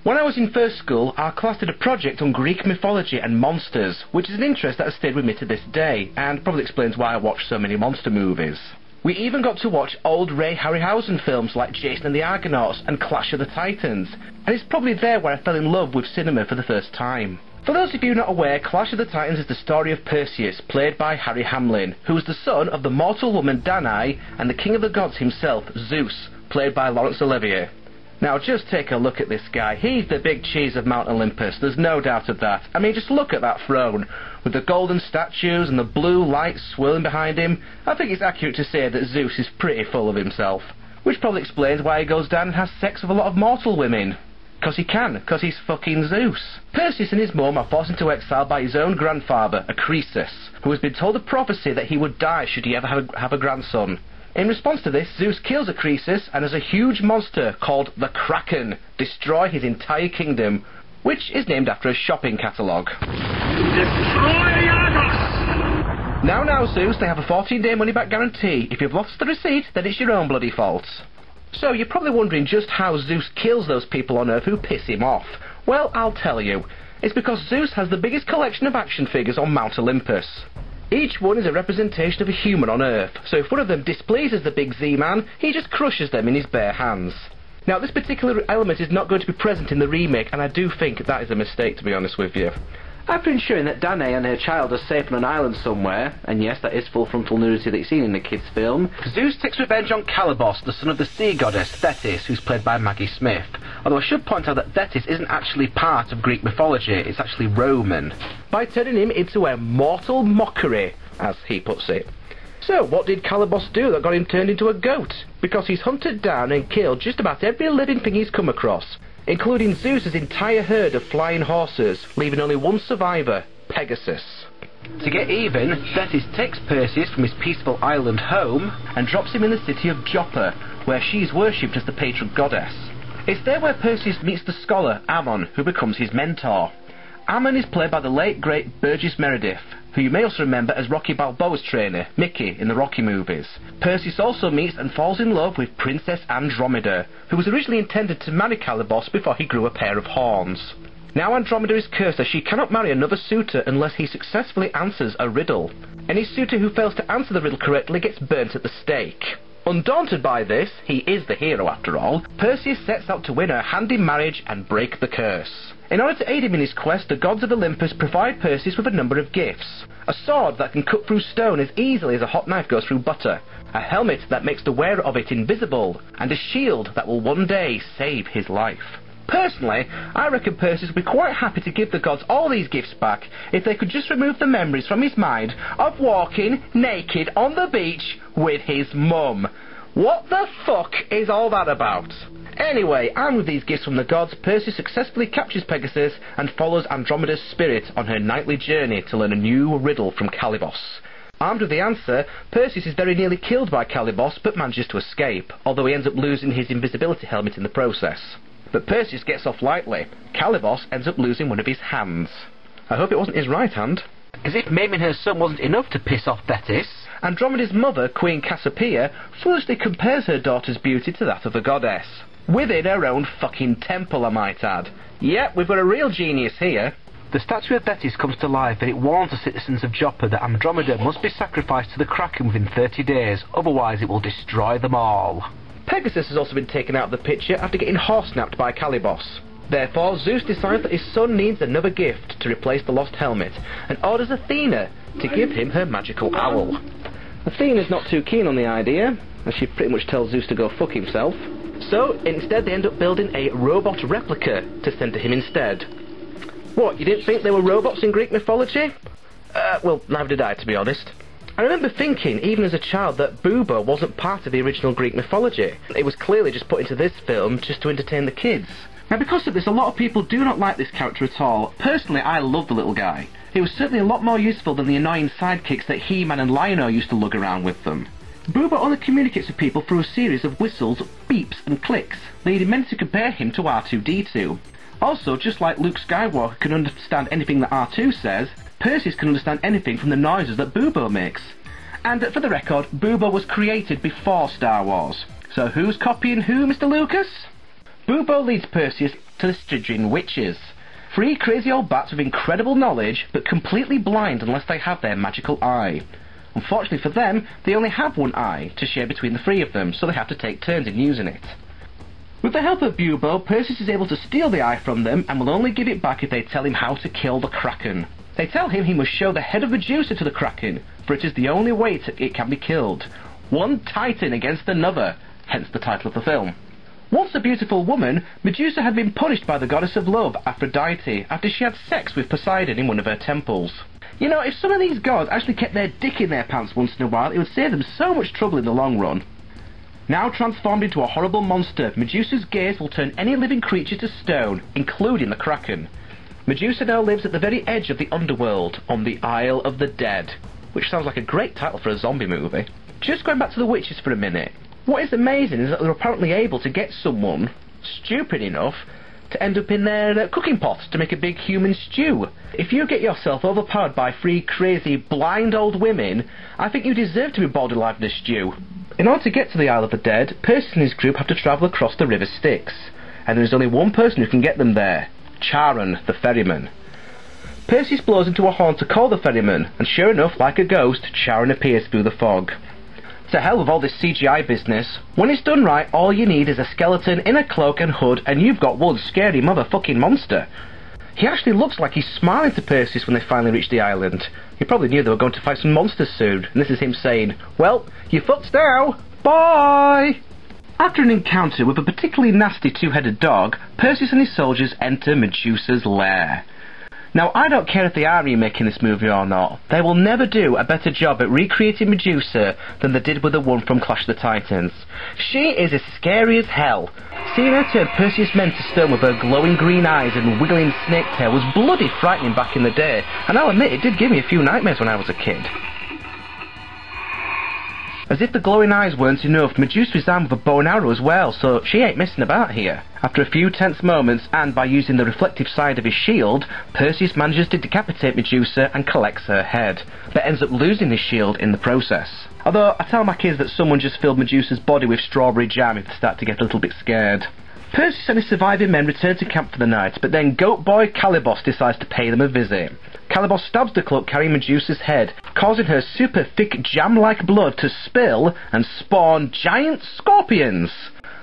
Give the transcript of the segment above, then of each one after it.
When I was in first school, our class did a project on Greek mythology and monsters, which is an interest that has stayed with me to this day, and probably explains why I watch so many monster movies. We even got to watch old Ray Harryhausen films like Jason and the Argonauts and Clash of the Titans, and it's probably there where I fell in love with cinema for the first time. For those of you not aware, Clash of the Titans is the story of Perseus, played by Harry Hamlin, who was the son of the mortal woman Danae and the king of the gods himself, Zeus, played by Laurence Olivier. Now just take a look at this guy. He's the big cheese of Mount Olympus, there's no doubt of that. I mean, just look at that throne, with the golden statues and the blue lights swirling behind him. I think it's accurate to say that Zeus is pretty full of himself. Which probably explains why he goes down and has sex with a lot of mortal women. Because he can, because he's fucking Zeus. Perseus and his mum are forced into exile by his own grandfather, Croesus, who has been told a prophecy that he would die should he ever have a grandson. In response to this, Zeus kills Croesus and has a huge monster called the Kraken destroy his entire kingdom, which is named after a shopping catalogue. Destroy Argos! Now, Zeus, they have a 14-day money-back guarantee. If you've lost the receipt, then it's your own bloody fault. So, you're probably wondering just how Zeus kills those people on Earth who piss him off. Well, I'll tell you. It's because Zeus has the biggest collection of action figures on Mount Olympus. Each one is a representation of a human on Earth, so if one of them displeases the big Z-Man, he just crushes them in his bare hands. Now, this particular element is not going to be present in the remake, and I do think that is a mistake, to be honest with you. After ensuring that Danae and her child are safe on an island somewhere, and yes, that is full frontal nudity that you've seen in the kids' film, Zeus takes revenge on Calibos, the son of the sea goddess Thetis, who's played by Maggie Smith. Although I should point out that Thetis isn't actually part of Greek mythology, it's actually Roman, by turning him into a mortal mockery, as he puts it. So, what did Calibos do that got him turned into a goat? Because he's hunted down and killed just about every living thing he's come across, including Zeus's entire herd of flying horses, leaving only one survivor, Pegasus. To get even, Thetis takes Perseus from his peaceful island home and drops him in the city of Joppa, where she's worshipped as the patron goddess. It's there where Perseus meets the scholar Ammon, who becomes his mentor. Ammon is played by the late great Burgess Meredith, who you may also remember as Rocky Balboa's trainer, Mickey, in the Rocky movies. Perseus also meets and falls in love with Princess Andromeda, who was originally intended to marry Calibos before he grew a pair of horns. Now Andromeda is cursed as she cannot marry another suitor unless he successfully answers a riddle. Any suitor who fails to answer the riddle correctly gets burnt at the stake. Undaunted by this, he is the hero after all, Perseus sets out to win her hand in marriage and break the curse. In order to aid him in his quest, the gods of Olympus provide Perseus with a number of gifts. A sword that can cut through stone as easily as a hot knife goes through butter, a helmet that makes the wearer of it invisible, and a shield that will one day save his life. Personally, I reckon Perseus would be quite happy to give the gods all these gifts back if they could just remove the memories from his mind of walking naked on the beach with his mum. What the fuck is all that about? Anyway, armed with these gifts from the gods, Perseus successfully captures Pegasus and follows Andromeda's spirit on her nightly journey to learn a new riddle from Calibos. Armed with the answer, Perseus is very nearly killed by Calibos but manages to escape, although he ends up losing his invisibility helmet in the process. But Perseus gets off lightly. Calibos ends up losing one of his hands. I hope it wasn't his right hand. As if maiming her son wasn't enough to piss off Thetis, Andromeda's mother, Queen Cassiopeia, foolishly compares her daughter's beauty to that of a goddess. Within her own fucking temple, I might add. Yep, we've got a real genius here. The statue of Thetis comes to life and it warns the citizens of Joppa that Andromeda must be sacrificed to the Kraken within 30 days, otherwise it will destroy them all. Pegasus has also been taken out of the picture after getting horse-snapped by Calibos. Therefore, Zeus decides that his son needs another gift to replace the lost helmet, and orders Athena to give him her magical owl. Athena's not too keen on the idea, as she pretty much tells Zeus to go fuck himself. So, instead they end up building a robot replica to send to him instead. What, you didn't think there were robots in Greek mythology? Well, neither did I, to be honest. I remember thinking, even as a child, that Bubo wasn't part of the original Greek mythology. It was clearly just put into this film just to entertain the kids. Now, because of this, a lot of people do not like this character at all. Personally, I love the little guy. He was certainly a lot more useful than the annoying sidekicks that He-Man and Lion-O used to lug around with them. Bubo only communicates with people through a series of whistles, beeps and clicks, leading many to compare him to R2-D2. Also, just like Luke Skywalker can understand anything that R2 says, Perseus can understand anything from the noises that Bubo makes. And for the record, Bubo was created before Star Wars. So who's copying who, Mr. Lucas? Bubo leads Perseus to the Stygian witches. 3 crazy old bats with incredible knowledge, but completely blind unless they have their magical eye. Unfortunately for them, they only have one eye to share between the 3 of them, so they have to take turns in using it. With the help of Bubo, Perseus is able to steal the eye from them and will only give it back if they tell him how to kill the Kraken. They tell him he must show the head of Medusa to the Kraken, for it is the only way it can be killed. One titan against another, hence the title of the film. Once a beautiful woman, Medusa had been punished by the goddess of love, Aphrodite, after she had sex with Poseidon in one of her temples. You know, if some of these gods actually kept their dick in their pants once in a while, it would save them so much trouble in the long run. Now transformed into a horrible monster, Medusa's gaze will turn any living creature to stone, including the Kraken. Medusa now lives at the very edge of the underworld, on the Isle of the Dead, which sounds like a great title for a zombie movie. Just going back to the witches for a minute, what is amazing is that they're apparently able to get someone stupid enough to end up in their cooking pots to make a big human stew. If you get yourself overpowered by 3 crazy, blind old women, I think you deserve to be boiled alive in a stew. In order to get to the Isle of the Dead, Perseus and his group have to travel across the River Styx, and there is only one person who can get them there, Charon, the ferryman. Perseus blows into a horn to call the ferryman, and sure enough, like a ghost, Charon appears through the fog. To hell with all this CGI business. When it's done right, all you need is a skeleton in a cloak and hood, and you've got one scary motherfucking monster. He actually looks like he's smiling to Perseus when they finally reach the island. He probably knew they were going to fight some monsters soon, and this is him saying, "Well, you fucked now, bye!" After an encounter with a particularly nasty 2-headed dog, Perseus and his soldiers enter Medusa's lair. Now, I don't care if they are remaking this movie or not, they will never do a better job at recreating Medusa than they did with the one from Clash of the Titans. She is as scary as hell. Seeing her turn Perseus' men to stone with her glowing green eyes and wiggling snake tail was bloody frightening back in the day, and I'll admit it did give me a few nightmares when I was a kid. As if the glowing eyes weren't enough, Medusa is armed with a bow and arrow as well, so she ain't messing about here. After a few tense moments, and by using the reflective side of his shield, Perseus manages to decapitate Medusa and collects her head, but ends up losing his shield in the process. Although, I tell my kids that someone just filled Medusa's body with strawberry jam if they start to get a little bit scared. Perseus and his surviving men return to camp for the night, but then Goat Boy Calibos decides to pay them a visit. Calibos stabs the cloak carrying Medusa's head, causing her super thick jam-like blood to spill and spawn giant scorpions.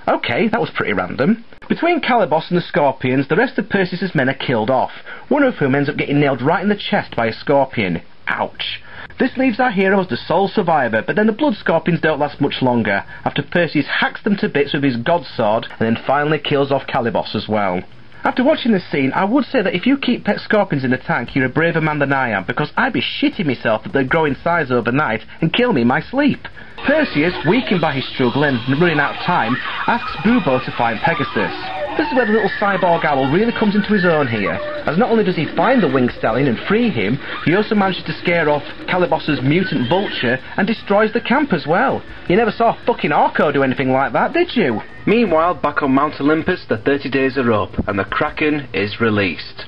Okay, that was pretty random. Between Calibos and the scorpions, the rest of Perseus' men are killed off, one of whom ends up getting nailed right in the chest by a scorpion. Ouch. This leaves our hero as the sole survivor, but then the blood scorpions don't last much longer, after Perseus hacks them to bits with his god sword, and then finally kills off Calibos as well. After watching this scene, I would say that if you keep pet scorpions in the tank, you're a braver man than I am, because I'd be shitting myself that they'd grow in size overnight and kill me in my sleep. Perseus, weakened by his struggle and running out of time, asks Bubo to find Pegasus. This is where the little cyborg owl really comes into his own here, as not only does he find the winged stallion and free him, he also manages to scare off Calibos's mutant vulture and destroys the camp as well. You never saw fucking Orko do anything like that, did you? Meanwhile, back on Mount Olympus, the 30 days are up, and the Kraken is released.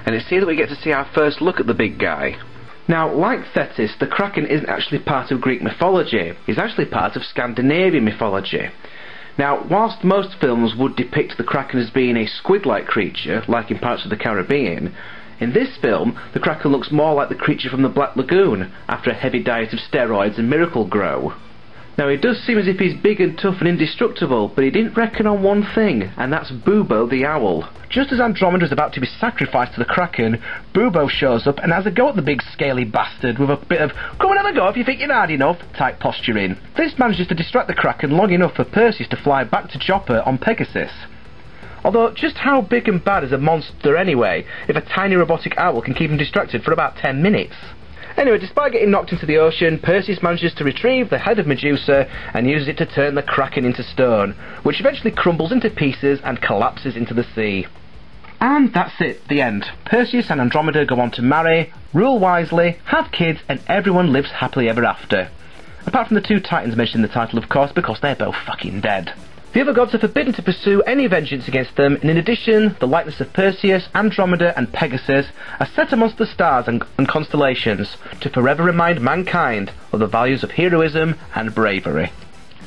And it's here that we get to see our first look at the big guy. Now, like Thetis, the Kraken isn't actually part of Greek mythology, he's actually part of Scandinavian mythology. Now, whilst most films would depict the Kraken as being a squid-like creature, like in parts of the Caribbean, in this film, the Kraken looks more like the creature from the Black Lagoon, after a heavy diet of steroids and Miracle-Gro. Now, it does seem as if he's big and tough and indestructible, but he didn't reckon on one thing, and that's Bubo the Owl. Just as Andromeda is about to be sacrificed to the Kraken, Bubo shows up and has a go at the big scaly bastard with a bit of "come and have a go if you think you're hard enough" type posturing. This manages to distract the Kraken long enough for Perseus to fly back to Joppa on Pegasus. Although, just how big and bad is a monster anyway, if a tiny robotic owl can keep him distracted for about 10 minutes? Anyway, despite getting knocked into the ocean, Perseus manages to retrieve the head of Medusa and uses it to turn the Kraken into stone, which eventually crumbles into pieces and collapses into the sea. And that's it, the end. Perseus and Andromeda go on to marry, rule wisely, have kids, and everyone lives happily ever after. Apart from the 2 titans mentioned in the title, of course, because they're both fucking dead. The other gods are forbidden to pursue any vengeance against them, and in addition, the likeness of Perseus, Andromeda and Pegasus are set amongst the stars and constellations to forever remind mankind of the values of heroism and bravery.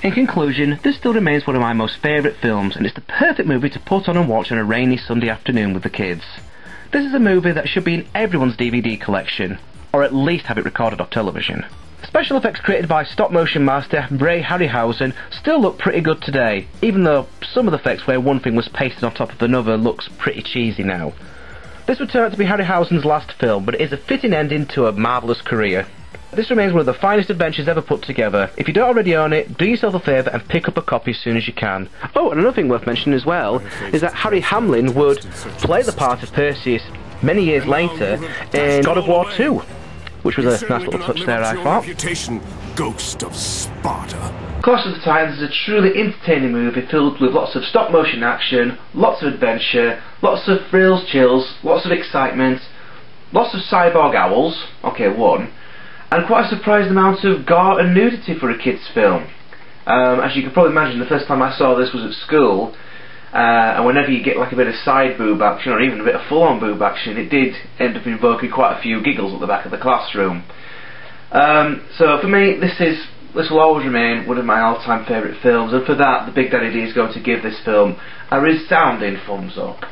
In conclusion, this still remains one of my most favourite films, and it's the perfect movie to put on and watch on a rainy Sunday afternoon with the kids. This is a movie that should be in everyone's DVD collection, or at least have it recorded off television. Special effects created by stop-motion master Ray Harryhausen still look pretty good today, even though some of the effects where one thing was pasted on top of another looks pretty cheesy now. This would turn out to be Harryhausen's last film, but it is a fitting ending to a marvellous career. This remains one of the finest adventures ever put together. If you don't already own it, do yourself a favour and pick up a copy as soon as you can. Oh, and another thing worth mentioning as well is that Harry Hamlin would play the part of Perseus many years later in God of War 2, which was a nice little touch there, I thought. Ghost of Sparta. Clash of the Titans is a truly entertaining movie filled with lots of stop-motion action, lots of adventure, lots of thrills, chills, lots of excitement, lots of cyborg owls, okay, one, and quite a surprising amount of gore and nudity for a kids' film. As you can probably imagine, the first time I saw this was at school, and whenever you get like a bit of side boob action or even a bit of full-on boob action, it did end up invoking quite a few giggles at the back of the classroom. So for me, this will always remain one of my all-time favourite films, and for that, the Big Daddy D is going to give this film a resounding thumbs up.